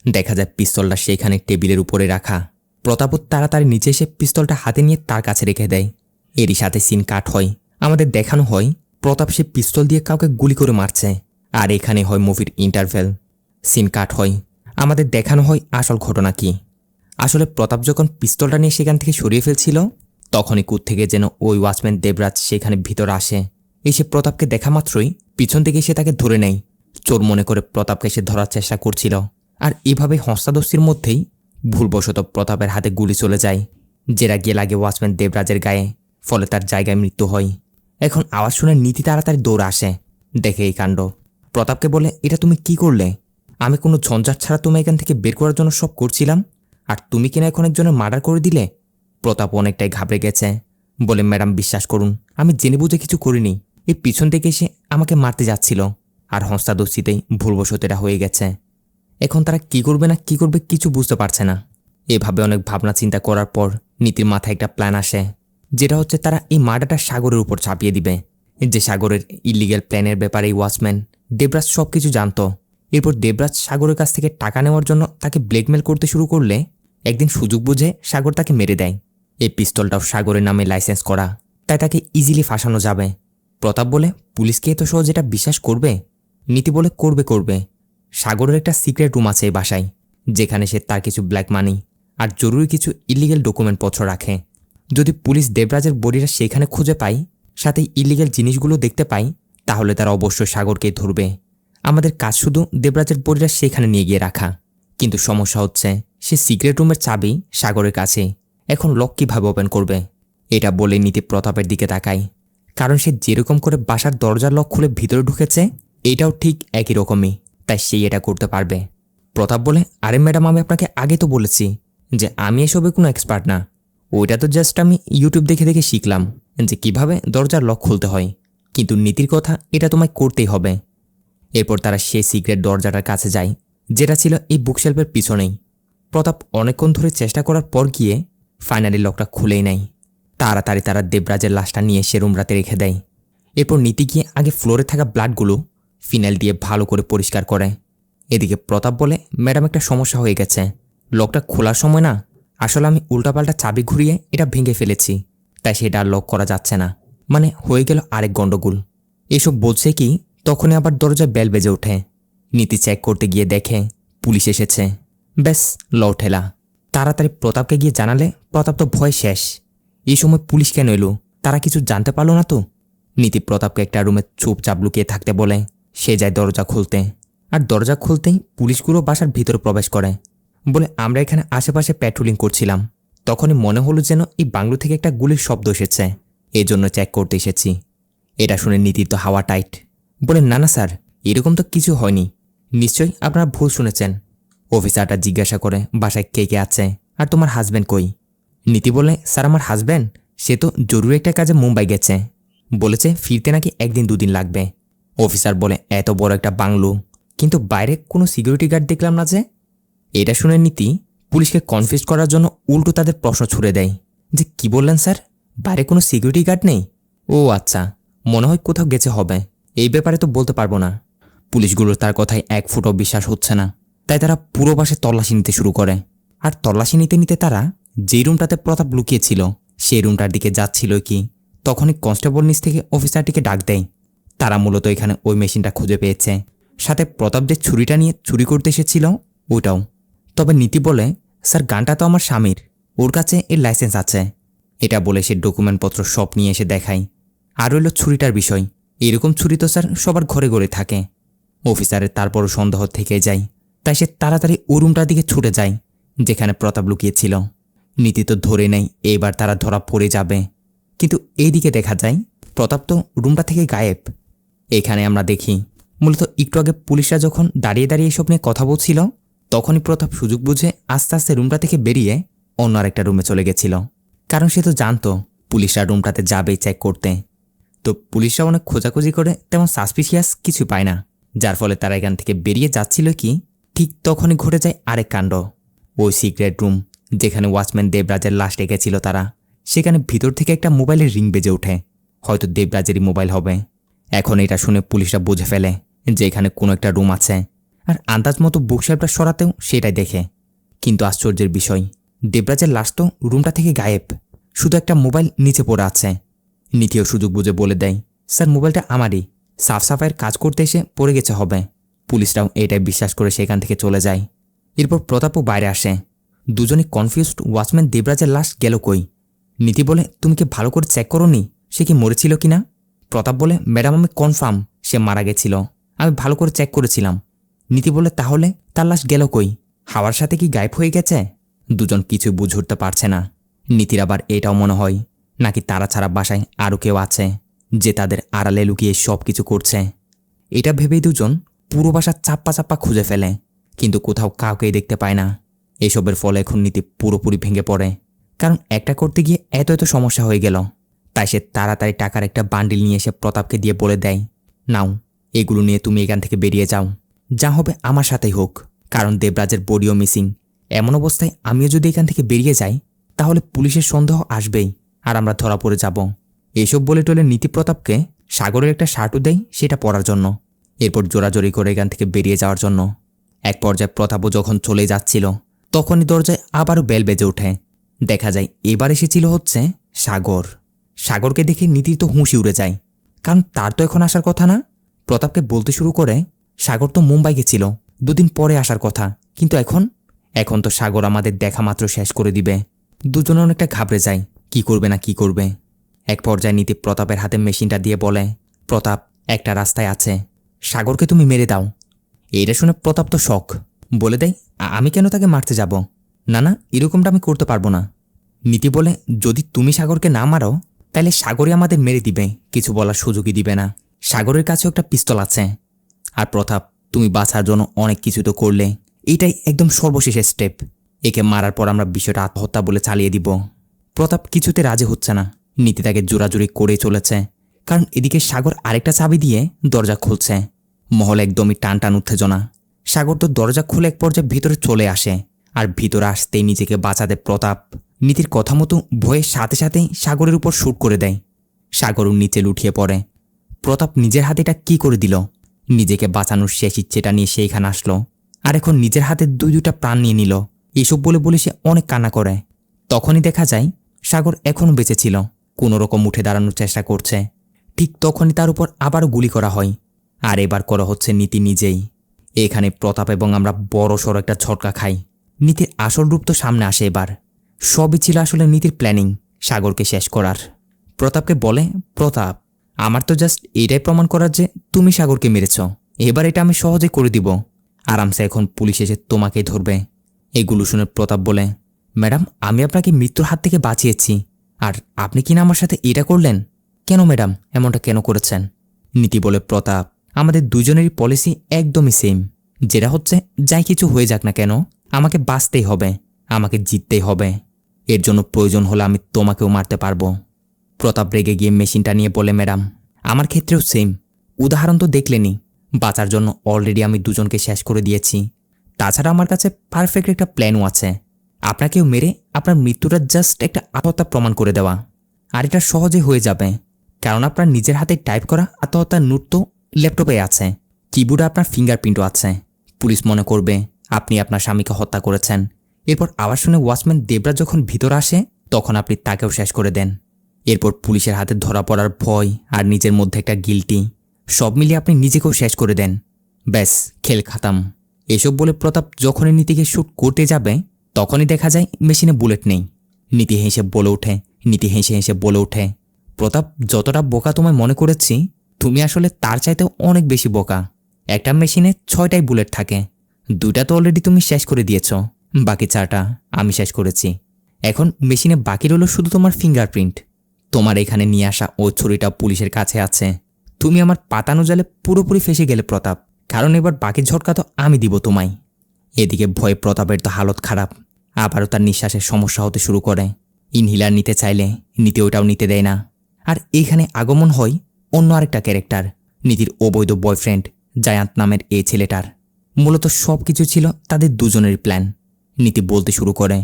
দেখা যায় পিস্তলটা সেখানে টেবিলের উপরে রাখা। প্রতাপও তাড়াতাড়ি নিচে এসে পিস্তলটা হাতে নিয়ে তার কাছে রেখে দেয়। এরই সাথে সিন কাট হয়। আমাদের দেখানো হয় প্রতাপ সে পিস্তল দিয়ে কাউকে গুলি করে মারছে, আর এখানে হয় মুভির ইন্টারভেল। সিন কাট হয়। আমাদের দেখানো হয় আসল ঘটনা কি। আসলে প্রতাপ যখন পিস্তলটা নিয়ে সেখান থেকে সরিয়ে ফেলছিল, তখনই থেকে যেন ওই ওয়াচম্যান দেবরাজ সেখানে ভিতর আসে। এসে প্রতাপকে দেখা মাত্রই পিছন থেকে এসে তাকে ধরে নেয়। চোর মনে করে প্রতাপকে সে ধরার চেষ্টা করছিল। আর এভাবে হস্তাদস্তির মধ্যেই ভুলবশত প্রতাপের হাতে গুলি চলে যায়, যেটা গিয়ে লাগে ওয়াচম্যান দেবরাজের গায়ে। ফলে তার জায়গায় মৃত্যু হয়। এখন আওয়াজ শুনে নীতি তাড়াতাড়ি দৌড়ে আসে। দেখে এই কাণ্ড। প্রতাপকে বলে, এটা তুমি কি করলে? আমি কোনো ঝঞ্ঝাট ছাড়া তুমি এখান থেকে বের করার জন্য সব করছিলাম, আর তুমি কিনা এখন একজনের মার্ডার করে দিলে। প্রতাপ অনেকটাই ঘাবড়ে গেছে। বলে, ম্যাডাম বিশ্বাস করুন, আমি জেনে বুঝে কিছু করিনি। এই পিছন থেকে এসে আমাকে মারতে যাচ্ছিল, আর হস্তাদস্তিতেই ভুলবশত এটা হয়ে গেছে। এখন তারা কি করবে না কি করবে কিছু বুঝতে পারছে না। এভাবে অনেক ভাবনা চিন্তা করার পর নীতির মাথায় একটা প্ল্যান আসে, যেটা হচ্ছে তারা এই মার্ডারটা সাগরের উপর চাপিয়ে দিবে। যে সাগরের ইলিগ্যাল প্ল্যানের ব্যাপারে এই ওয়াচম্যান দেবরাজ সব কিছু জানত। এরপর দেবরাজ সাগরের কাছ থেকে টাকা নেওয়ার জন্য তাকে ব্ল্যাকমেল করতে শুরু করলে একদিন সুযোগ বুঝে সাগর তাকে মেরে দেয়। এই পিস্তলটাও সাগরের নামে লাইসেন্স করা, তাই তাকে ইজিলি ফাঁসানো যাবে। প্রতাপ বলে, পুলিশকে এত সহজ এটা বিশ্বাস করবে? নীতি বলে, করবে। সাগরের একটা সিক্রেট রুম আছে এই বাসায়, যেখানে সে তার কিছু ব্ল্যাক মানি আর জরুরি কিছু ইলিগ্যাল ডকুমেন্টপত্র রাখে। যদি পুলিশ দেবরাজের বডিটা সেখানে খুঁজে পায়, সাথে ইলিগ্যাল জিনিসগুলো দেখতে পায়, তাহলে তারা অবশ্যই সাগরকেই ধরবে। আমাদের কাজ শুধু দেবরাজের বডিটা সেখানে নিয়ে গিয়ে রাখা। কিন্তু সমস্যা হচ্ছে সে সিক্রেট রুমের চাবি সাগরের কাছে। এখন লক কীভাবে ওপেন করবে? এটা বলে নীতি প্রতাপের দিকে তাকায়, কারণ সে যেরকম করে বাসার দরজার লক খুলে ভিতরে ঢুকেছে, এটাও ঠিক একই রকমই, তাই সেই এটা করতে পারবে। প্রতাপ বলে, আরে ম্যাডাম, আমি আপনাকে আগে তো বলেছি যে আমি এসবে কোনো এক্সপার্ট না। ওইটা তো জাস্ট আমি ইউটিউব দেখে দেখে শিখলাম যে কিভাবে দরজার লক খুলতে হয়। কিন্তু নীতির কথা, এটা তোমায় করতেই হবে। এরপর তারা সেই সিক্রেট দরজাটার কাছে যায়, যেটা ছিল এই বুকশেলফের পিছনেই। প্রতাপ অনেকক্ষণ ধরে চেষ্টা করার পর গিয়ে ফাইনালি লকটা খুলেই নেয়। তাড়াতাড়ি তারা দেবরাজের লাশটা নিয়ে সে রুমটাতে রেখে দেয়। এরপর নীতি গিয়ে আগে ফ্লোরে থাকা ব্লাডগুলো ফিনাইল দিয়ে ভালো করে পরিষ্কার করে। এদিকে প্রতাপ বলে, ম্যাডাম, একটা সমস্যা হয়ে গেছে। লকটা খোলার সময় না, আসলে আমি উল্টাপাল্টা চাবি ঘুরিয়ে এটা ভেঙে ফেলেছি, তাই সেটা আর লক করা যাচ্ছে না। মানে হয়ে গেল আরেক গন্ডগোল। এসব বলছে কি, তখনই আবার দরজায় বেল বেজে ওঠে। নীতি চেক করতে গিয়ে দেখে পুলিশ এসেছে। ব্যাস, ল ঠেলা। তাড়াতাড়ি প্রতাপকে গিয়ে জানালে প্রতাপ তো ভয় শেষ। এই সময় পুলিশ কেন এলো? তারা কিছু জানতে পারলো না তো? নীতি প্রতাপকে একটা রুমে চুপচাপ লুকিয়ে থাকতে বলে সে যায় দরজা খুলতে। আর দরজা খুলতেই পুলিশগুলো বাসার ভিতরে প্রবেশ করে। বলে, আমরা এখানে আশেপাশে প্যাট্রোলিং করছিলাম, তখনই মনে হলো যেন এই বাংলো থেকে একটা গুলির শব্দ এসেছে, এজন্য চেক করতে এসেছি। এটা শুনে নীতির তো হাওয়া টাইট। বলে, না না স্যার, এরকম তো কিছু হয়নি, নিশ্চয়ই আপনারা ভুল শুনেছেন। অফিসারটা জিজ্ঞাসা করে, বাসায় কে কে আছে আর তোমার হাজব্যান্ড কই? নীতি বলে, স্যার, আমার হাজব্যান্ড সে তো জরুরি একটা কাজে মুম্বাই গেছে, বলেছে ফিরতে নাকি 1-2 দিন লাগবে। অফিসার বলে, এত বড় একটা বাংলো, কিন্তু বাইরে কোনো সিকিউরিটি গার্ড দেখলাম না যে। এটা শুনে নীতি পুলিশকে কনফিউজ করার জন্য উল্টো তাদের প্রশ্ন ছুড়ে দেয় যে, কি বললেন স্যার, বাইরে কোনো সিকিউরিটি গার্ড নেই? ও আচ্ছা, মনে হয় কোথাও গেছে হবে, এই ব্যাপারে তো বলতে পারবো না। পুলিশগুলোর তার কথায় এক ফুটও বিশ্বাস হচ্ছে না, তাই তারা পুরো বাসে তল্লাশি নিতে শুরু করে। আর তল্লাশি নিতে নিতে তারা যেই রুমটাতে প্রতাপ লুকিয়েছিল সেই রুমটার দিকে যাচ্ছিল কি, তখনই কনস্টেবল নিচ থেকে অফিসারটিকে ডাক দেয়। তারা মূলত এখানে ওই মেশিনটা খুঁজে পেয়েছে, সাথে প্রতাপ যে ছুরিটা নিয়ে চুরি করতে এসেছিল ওটাও। তবে নীতি বলে, স্যার, গানটা তো আমার স্বামীর, ওর কাছে এর লাইসেন্স আছে। এটা বলে সে ডকুমেন্টপত্র সব নিয়ে এসে দেখায়। আর হইল ছুরিটার বিষয়, এরকম ছুরি তো স্যার সবার ঘরে ঘরে থাকে। অফিসারের তারপরও সন্দেহ থেকে যায়, তাই সে তাড়াতাড়ি ও রুমটার দিকে ছুটে যায় যেখানে প্রতাপ লুকিয়েছিল। নীতি তো ধরে নেই এবার তারা ধরা পড়ে যাবে, কিন্তু এইদিকে দেখা যায় প্রতাপ তো রুমটা থেকে গায়েব। এখানে আমরা দেখি মূলত একটু আগে পুলিশরা যখন দাঁড়িয়ে দাঁড়িয়ে এসব নিয়ে কথা বলছিল, তখনই প্রতাপ সুযোগ বুঝে আস্তে আস্তে রুমটা থেকে বেরিয়ে অন্য আরেকটা রুমে চলে গেছিল, কারণ সে তো জানতো পুলিশরা রুমটাতে যাবেই চেক করতে। তো পুলিশরা অনেক খোঁজাখুঁজি করে তেমন সাসপিশিয়াস কিছু পায় না, যার ফলে তারা এখান থেকে বেরিয়ে যাচ্ছিল কি, ঠিক তখনই ঘটে যায় আরেক কাণ্ড। ওই সিক্রেট রুম যেখানে ওয়াচম্যান দেবরাজের লাশ রেখেছিল তারা, সেখানে ভিতর থেকে একটা মোবাইলের রিং বেজে ওঠে। হয়তো দেবরাজেরই মোবাইল হবে। এখন এটা শুনে পুলিশরা বুঝে ফেলে যে এখানে কোনো একটা রুম আছে, আর আন্দাজ মতো বুকশেলফটা সরাতেও সেটাই দেখে। কিন্তু আশ্চর্যের বিষয়, দেবরাজের লাশ তো রুমটা থেকে গায়েব, শুধু একটা মোবাইল নিচে পড়ে আছে। নীতিও সুযোগ বুঝে বলে দেয়, স্যার মোবাইলটা আমারই, সাফ সাফাইয়ের কাজ করতে এসে পড়ে গেছে হবে। পুলিশরাও এটাই বিশ্বাস করে সেখান থেকে চলে যায়। এরপর প্রতাপও বাইরে আসে। দুজনই কনফিউজড, ওয়াচম্যান দেবরাজের লাশ গেল কই। নীতি বলে, তুমি কি ভালো করে চেক করোনি সে কি মরেছিল কিনা? প্রতাপ বলে, ম্যাডাম আমি কনফার্ম সে মারা গেছিল, আমি ভালো করে চেক করেছিলাম। নীতি বলে, তাহলে তার লাশ গেল কই? হাওয়ার সাথে কি গায়েব হয়ে গেছে? দুজন কিছুই বুঝে উঠতে পারছে না। নীতির আবার এটাও মনে হয় নাকি তারা ছাড়া বাসায় আরও কেউ আছে যে তাদের আড়ালে লুকিয়ে সব কিছু করছে। এটা ভেবেই দুজন পুরো বাসা চাপ্পা চাপ্পা খুঁজে ফেলে, কিন্তু কোথাও কাউকেই দেখতে পায় না। এসবের ফলে এখন নীতি পুরোপুরি ভেঙে পড়ে, কারণ একটা করতে গিয়ে এত এত সমস্যা হয়ে গেল। তাই সে তাড়াতাড়ি টাকার একটা বান্ডিল নিয়ে এসে প্রতাপকে দিয়ে বলে দেয়, নাও এগুলো নিয়ে তুমি এখান থেকে বেরিয়ে যাও, যা হবে আমার সাথেই হোক, কারণ দেবরাজের বডিও মিসিং। এমন অবস্থায় আমিও যদি এখান থেকে বেরিয়ে যাই তাহলে পুলিশের সন্দেহ আসবেই, আর আমরা ধরা পড়ে যাব। এসব বলে টলে নীতি প্রতাপকে সাগরের একটা শার্টও দেয় সেটা পরার জন্য, এরপর জোরাজোরি করে এখান থেকে বেরিয়ে যাওয়ার জন্য। এক পর্যায়ে প্রতাপও যখন চলে যাচ্ছিল তখনই দরজায় আবারও বেল বেজে ওঠে। দেখা যায় এবার এসেছিল হচ্ছে সাগর। সাগরকে দেখে নীতির তো হুঁশি উড়ে যায়, কারণ তার তো এখন আসার কথা না। প্রতাপকে বলতে শুরু করে, সাগর তো মুম্বাই গেছিল, দুদিন পরে আসার কথা, কিন্তু এখন তো সাগর আমাদের দেখা মাত্র শেষ করে দিবে। দুজনে অনেকটা ঘাবড়ে যায়, কি করবে না কি করবে। এক পর্যায়ে নীতি প্রতাপের হাতে মেশিনটা দিয়ে বলে, প্রতাপ একটা রাস্তায় আছে, সাগরকে তুমি মেরে দাও। এটা শুনে প্রতাপ তো শখ, বলে দেয়, আমি কেন তাকে মারতে যাব? না না, এরকমটা আমি করতে পারবো না। নীতি বলে, যদি তুমি সাগরকে না মারো তাহলে সাগরই আমাদের মেরে দিবে, কিছু বলার সুযোগই দিবে না। সাগরের কাছেও একটা পিস্তল আছে। আর প্রতাপ, তুমি বাঁচার জন্য অনেক কিছু তো করলে, এটাই একদম সর্বশেষ স্টেপ। একে মারার পর আমরা বিষয়টা আত্মহত্যা বলে চালিয়ে দিব। প্রতাপ কিছুতে রাজি হচ্ছে না। নীতি তাকে জোরাজুরি করে চলেছে, কারণ এদিকে সাগর আরেকটা চাবি দিয়ে দরজা খুলছে। মহল একদমই টান টান উত্তেজনা। সাগর তো দরজা খুলে এক পর্যায়ে ভিতরে চলে আসে, আর ভিতরে আসতেই নিজেকে বাঁচাতে প্রতাপ নীতির কথা মতো ভয়ের সাথে সাথেই সাগরের উপর শুট করে দেয়। সাগরও নিচে লুটিয়ে পড়ে। প্রতাপ নিজের হাতে এটা কী করে দিল? নিজেকে বাঁচানোর শেষ ইচ্ছেটা নিয়ে সেইখানে আসলো, আর এখন নিজের হাতে দুইটা প্রাণ নিয়ে নিল। এসব বলে বলে সে অনেক কান্না করে। তখনই দেখা যায় সাগর এখনও বেঁচে ছিল, কোনো রকম উঠে দাঁড়ানোর চেষ্টা করছে। ঠিক তখনই তার উপর আবারও গুলি করা হয়, আর এবার করা হচ্ছে নীতি নিজেই। এখানে প্রতাপ এবং আমরা বড় সড়ো একটা ঝটকা খাই। নীতির আসল রূপ তো সামনে আসে এবার। সবই ছিল আসলে নীতির প্ল্যানিং, সাগরকে শেষ করার। প্রতাপকে বলে, প্রতাপ আমার তো জাস্ট এটাই প্রমাণ করার যে তুমি সাগরকে মেরেছ, এবার এটা আমি সহজে করে দিব, আরামসে এখন পুলিশ এসে তোমাকেই ধরবে। এগুলো শুনে প্রতাপ বলে, ম্যাডাম আমি আপনাকে মৃত্যুর হাত থেকে বাঁচিয়েছি, আর আপনি কিনা আমার সাথে এটা করলেন? কেন ম্যাডাম এমনটা কেন করেছেন? নীতি বলে, প্রতাপ আমাদের দুজনেরই পলিসি একদমই সেম, যেটা হচ্ছে যাই কিছু হয়ে যাক না কেন আমাকে বাঁচতেই হবে, আমাকে জিততেই হবে। এর জন্য প্রয়োজন হলে আমি তোমাকেও মারতে পারবো। প্রতাপ রেগে গিয়ে মেশিনটা নিয়ে বলে, ম্যাডাম আমার ক্ষেত্রেও সেম, উদাহরণ তো দেখলেনি, বাঁচার জন্য অলরেডি আমি দুজনকে শেষ করে দিয়েছি। তাছাড়া আমার কাছে পারফেক্ট একটা প্ল্যানও আছে, আপনাকেও মেরে আপনার মৃত্যুটা জাস্ট একটা আত্মহত্যা প্রমাণ করে দেওয়া। আর এটা সহজে হয়ে যাবে, কারণ আপনার নিজের হাতে টাইপ করা আত্মহত্যার নোট তো ল্যাপটপে আছে, কিবোর্ডে আপনার ফিঙ্গারপ্রিন্টও আছে। পুলিশ মনে করবে আপনি আপনার স্বামীকে হত্যা করেছেন। এরপর আবার শুনে ওয়াচম্যান দেবরাজ যখন ভিতর আসে তখন আপনি তাকেও শেষ করে দেন। এরপর পুলিশের হাতে ধরা পড়ার ভয় আর নিজের মধ্যে একটা গিল্টি, সব মিলিয়ে আপনি নিজেকেও শেষ করে দেন। ব্যাস, খেল খাতাম। এসব বলে প্রতাপ যখনই নীতিকে শ্যুট করতে যাবে তখনই দেখা যায় মেশিনে বুলেট নেই। নীতি হেসে বলে ওঠে, প্রতাপ যতটা বোকা তোমায় মনে করেছি তুমি আসলে তার চাইতেও অনেক বেশি বোকা। একটা মেশিনে 6টাই বুলেট থাকে, 2টা তো অলরেডি তুমি শেষ করে দিয়েছ, বাকি 4টা আমি শেষ করেছি। এখন মেশিনে বাকি রইল শুধু তোমার ফিঙ্গারপ্রিন্ট। তোমার এখানে নিয়ে আসা ওই ছুরিটা পুলিশের কাছে আছে। তুমি আমার পাতানো জালে পুরোপুরি ফেসে গেলে প্রতাপ, কারণ এবার বাকি ঝটকা তো আমি দিব তোমায়। এদিকে ভয়ে প্রতাপের তো হালত খারাপ, আবারও তার নিঃশ্বাসের সমস্যা হতে শুরু করে। ইনহিলার নিতে চাইলে নীতি ওটাও নিতে দেয় না। আর এইখানে আগমন হয় অন্য আরেকটা ক্যারেক্টার, নীতির অবৈধ বয়ফ্রেন্ড জায়ান্ট নামের এই ছেলেটার। মূলত সব কিছু ছিল তাদের দুজনের প্ল্যান। নীতি বলতে শুরু করে,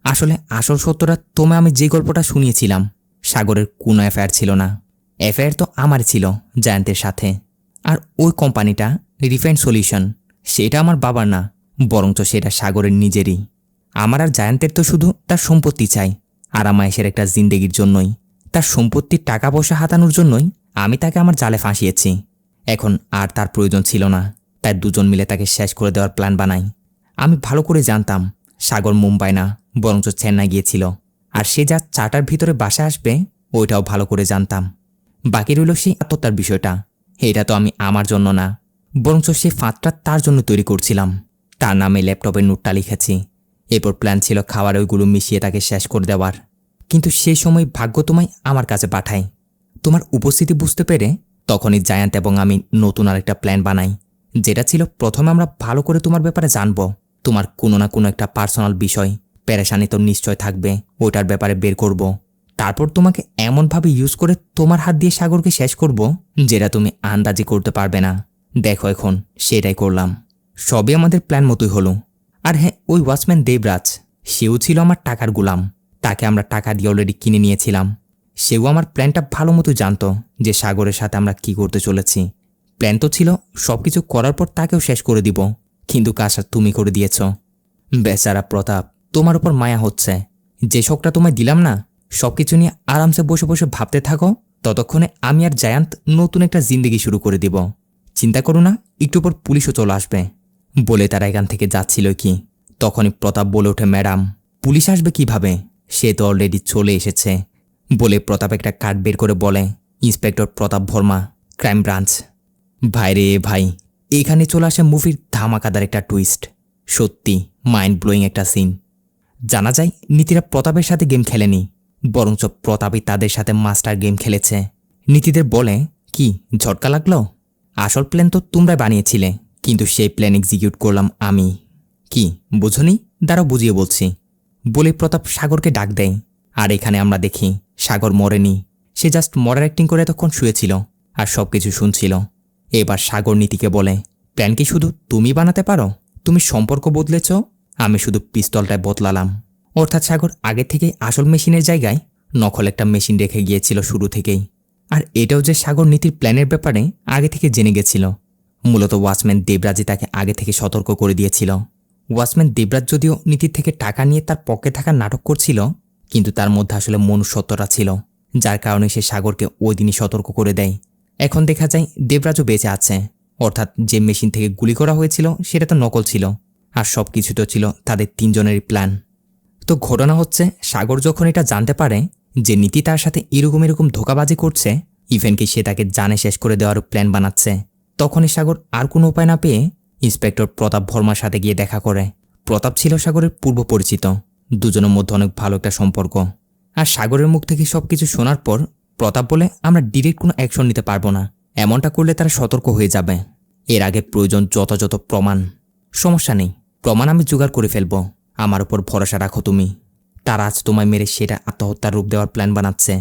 আসলে আসল সত্যটা তোমায় আমি যে গল্পটা শুনিয়েছিলাম, সাগরের কোনো অ্যাফেয়ার ছিল না। অ্যাফেয়ার তো আমার ছিল জায়ান্তের সাথে। আর ওই কোম্পানিটা রিফাইন্ড সলিউশন, সেটা আমার বাবার না, বরঞ্চ সেটা সাগরের নিজেরই। আমার আর জায়ান্তের তো শুধু তার সম্পত্তি চাই, আরামায়েশের একটা জিন্দেগির জন্যই, তার সম্পত্তির টাকা পয়সা হাতানোর জন্যই আমি তাকে আমার জালে ফাঁসিয়েছি। এখন আর তার প্রয়োজন ছিল না, তাই দুজন মিলে তাকে শেষ করে দেওয়ার প্ল্যান বানাই। আমি ভালো করে জানতাম সাগর মুম্বাই না, বরঞ্চ চেন্নাই গিয়েছিল। আর সে যা 4টার ভিতরে বাসায় আসবে ওইটাও ভালো করে জানতাম। বাকি রইল সেই আত্মহত্যার বিষয়টা। এটা তো আমি আমার জন্য না, বরঞ্চ সে ফাঁদটা তার জন্য তৈরি করছিলাম। তার নামে ল্যাপটপে নোটটা লিখেছি। এরপর প্ল্যান ছিল খাবার ওইগুলো মিশিয়ে তাকে শেষ করে দেওয়ার। কিন্তু সেই সময় ভাগ্য তোমায় আমার কাছে পাঠায়। তোমার উপস্থিতি বুঝতে পেরে তখনই জায়ান্ট এবং আমি নতুন আরেকটা প্ল্যান বানাই, যেটা ছিল প্রথমে আমরা ভালো করে তোমার ব্যাপারে জানব। তোমার কোনো না কোনো একটা পার্সোনাল বিষয়, পেরেশানি তো নিশ্চয় থাকবে, ওটার ব্যাপারে বের করব। তারপর তোমাকে এমনভাবে ইউজ করে তোমার হাত দিয়ে সাগরকে শেষ করব যেটা তুমি আন্দাজি করতে পারবে না। দেখো এখন সেটাই করলাম। সবই আমাদের প্ল্যান মতোই হলো। আর হ্যাঁ, ওই ওয়াচম্যান দেবরাজ, সেও ছিল আমার টাকার গোলাম। তাকে আমরা টাকা দিয়ে অলরেডি কিনে নিয়েছিলাম। সেও আমার প্ল্যানটা ভালো মতো জানতো যে সাগরের সাথে আমরা কি করতে চলেছি। প্ল্যান তো ছিল সব কিছু করার পর তাকেও শেষ করে দিব, কিন্তু কাজটা তুমি করে দিয়েছ। বেচারা প্রতাপ, তোমার উপর মায়া হচ্ছে। যে শখটা তোমায় দিলাম না, সব কিছু নিয়ে আরামসে বসে বসে ভাবতে থাকো, ততক্ষণে আমি আর জায়ান্ত নতুন একটা জিন্দেগি শুরু করে দিব। চিন্তা করো না, একটু পর পুলিশও চলে আসবে। বলে তারা এখান থেকে যাচ্ছিল কি, তখনই প্রতাপ বলে ওঠে, ম্যাডাম পুলিশ আসবে কিভাবে, সে তো অলরেডি চলে এসেছে। বলে প্রতাপ একটা কার্ড বের করে বলে, ইন্সপেক্টর প্রতাপ ভার্মা, ক্রাইম ব্রাঞ্চ। ভাই রে ভাই, এখানে চলে আসে মুভির ধামাকাদার একটা টুইস্ট। সত্যি মাইন্ড ব্লোয়িং একটা সিন। জানা যায় নীতিরা প্রতাপের সাথে গেম খেলেনি, বরঞ্চ প্রতাপই তাদের সাথে মাস্টার গেম খেলেছে। নীতিদের বলে, কি ঝটকা লাগলো? আসল প্ল্যান তো তোমরা বানিয়েছিলে, কিন্তু সেই প্ল্যান এক্সিকিউট করলাম আমি। কি বুঝনি? দাঁড়াও বুঝিয়ে বলছি। বলে প্রতাপ সাগরকে ডাক দেয়। আর এখানে আমরা দেখি সাগর মরেনি, সে জাস্ট মরার অ্যাক্টিং করে তখন শুয়েছিল আর সব কিছু শুনছিল। এবার সাগর নীতিকে বলে, প্ল্যান কি শুধু তুমি বানাতে পারো? তুমি সম্পর্ক বদলেছ, আমি শুধু পিস্তলটায় বদলালাম। অর্থাৎ সাগর আগে থেকেই আসল মেশিনের জায়গায় নকল একটা মেশিন রেখে গিয়েছিল শুরু থেকেই। আর এটাও যে সাগর নীতির প্ল্যানের ব্যাপারে আগে থেকে জেনে গেছিল। মূলত ওয়াচম্যান দেবরাজই তাকে আগে থেকে সতর্ক করে দিয়েছিল। ওয়াচম্যান দেবরাজ যদিও নীতির থেকে টাকা নিয়ে তার পকেটে থাকার নাটক করছিল, কিন্তু তার মধ্যে আসলে মনুষ্যত্বটা ছিল, যার কারণে সে সাগরকে ওই দিনই সতর্ক করে দেয়। এখন দেখা যায় দেবরাজও বেঁচে আছে, অর্থাৎ যে মেশিন থেকে গুলি করা হয়েছিল সেটা তো নকল ছিল, আর সব কিছু তো ছিল তাদের তিনজনেরই প্ল্যান। তো ঘটনা হচ্ছে, সাগর যখন এটা জানতে পারে যে নীতি তার সাথে এরকম ধোঁকাবাজি করছে, ইভেনকি সে তাকে জানে শেষ করে দেওয়ারও প্ল্যান বানাচ্ছে, তখনই সাগর আর কোনো উপায় না পেয়ে ইন্সপেক্টর প্রতাপ ভার্মার সাথে গিয়ে দেখা করে। প্রতাপ ছিল সাগরের পূর্ব পরিচিত, দুজনের মধ্যে অনেক ভালো একটা সম্পর্ক। আর সাগরের মুখ থেকে সবকিছু শোনার পর প্রতাপ বলে, আমরা ডিরেক্ট কোনো অ্যাকশন নিতে পারবো না, এমনটা করলে তারা সতর্ক হয়ে যাবে। এর আগে প্রয়োজন যথাযথ প্রমাণ। সমস্যা নেই, প্রমাণ আমি জোগাড় করে ফেলবো, আমার উপর ভরসা রাখো তুমি। তারা আজ তোমায় মেরে সেটা আত্মহত্যার রূপ দেওয়ার প্ল্যান বানাচ্ছে।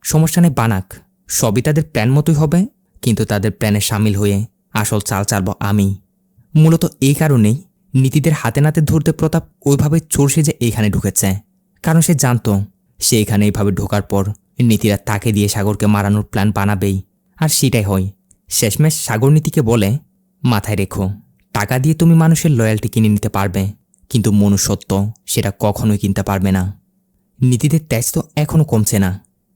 সমস্যা নেই, বানাক, সবই তাদের প্ল্যান মতোই হবে, কিন্তু তাদের প্ল্যানে সামিল হয়ে আসল চাল চালব আমি। মূলত এই কারণেই নীতিদের হাতে নাতে ধরতে প্রতাপ ওইভাবে চোর সেজে এইখানে ঢুকেছে, কারণ সে জানতো সে এখানে এইভাবে ঢোকার পর নীতিরা তাকে দিয়ে সাগরকে মারানোর প্ল্যান বানাবেই। আর সেটাই হয়। শেষমেশ সাগর নীতিকে বলে, মাথায় রেখো, টাকা দিয়ে তুমি মানুষের লয়্যালটি কিনে নিতে পারবে, কিন্তু মনুষ্যত্ব সেটা কখনোই কিনতে পারবে না। নীতিদের তেজ তো এখনও কমছে না।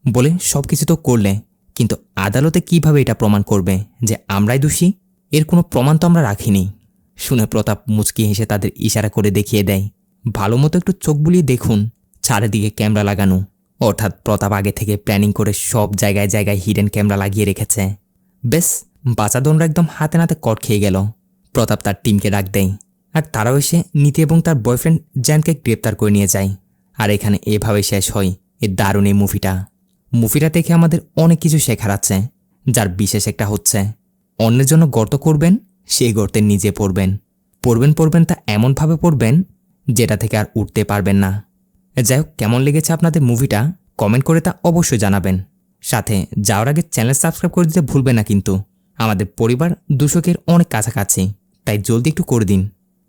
বলে, সব কিছু তো করলে, কিন্তু আদালতে কিভাবে এটা প্রমাণ করবে যে আমরাই দোষী? এর কোনো প্রমাণ তো আমরা রাখিনি। শুনে প্রতাপ মুচকি হেসে তাদের ইশারা করে দেখিয়ে দেয়, ভালো মতো একটু চোখ বুলিয়ে দেখুন, চারিদিকে ক্যামেরা লাগানো। অর্থাৎ প্রতাপ আগে থেকে প্ল্যানিং করে সব জায়গায় জায়গায় হিডেন ক্যামেরা লাগিয়ে রেখেছে। বেশ, বাচাদনরা একদম হাতে নাতে কট খেয়ে গেল। প্রতাপ তার টিমকে ডাক দেয়, আর তারাও এসে নীতি এবং তার বয়ফ্রেন্ড জ্যানকে গ্রেপ্তার করে নিয়ে যায়। আর এখানে এভাবে শেষ হয় এই দারুণ এই মুভিটা দেখে আমাদের অনেক কিছু শেখার আছে, যার বিশেষ একটা হচ্ছে, অন্যের জন্য গর্ত করবেন, সেই গর্তে নিজে পড়বেন তা এমনভাবে পড়বেন যেটা থেকে আর উঠতে পারবেন না। যাই হোক, কেমন লেগেছে আপনাদের মুভিটা কমেন্ট করে তা অবশ্যই জানাবেন। সাথে যাওয়ার আগে চ্যানেল সাবস্ক্রাইব করে দিতে ভুলবেন না, কিন্তু আমাদের পরিবার 200-এর অনেক কাছাকাছি, তাই জলদি একটু করে দিন।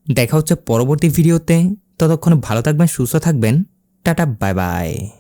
দেখা হচ্ছে পরবর্তী ভিডিওতে, ততক্ষণে ভালো থাকবেন, সুস্থ থাকবেন। Tata, bye bye.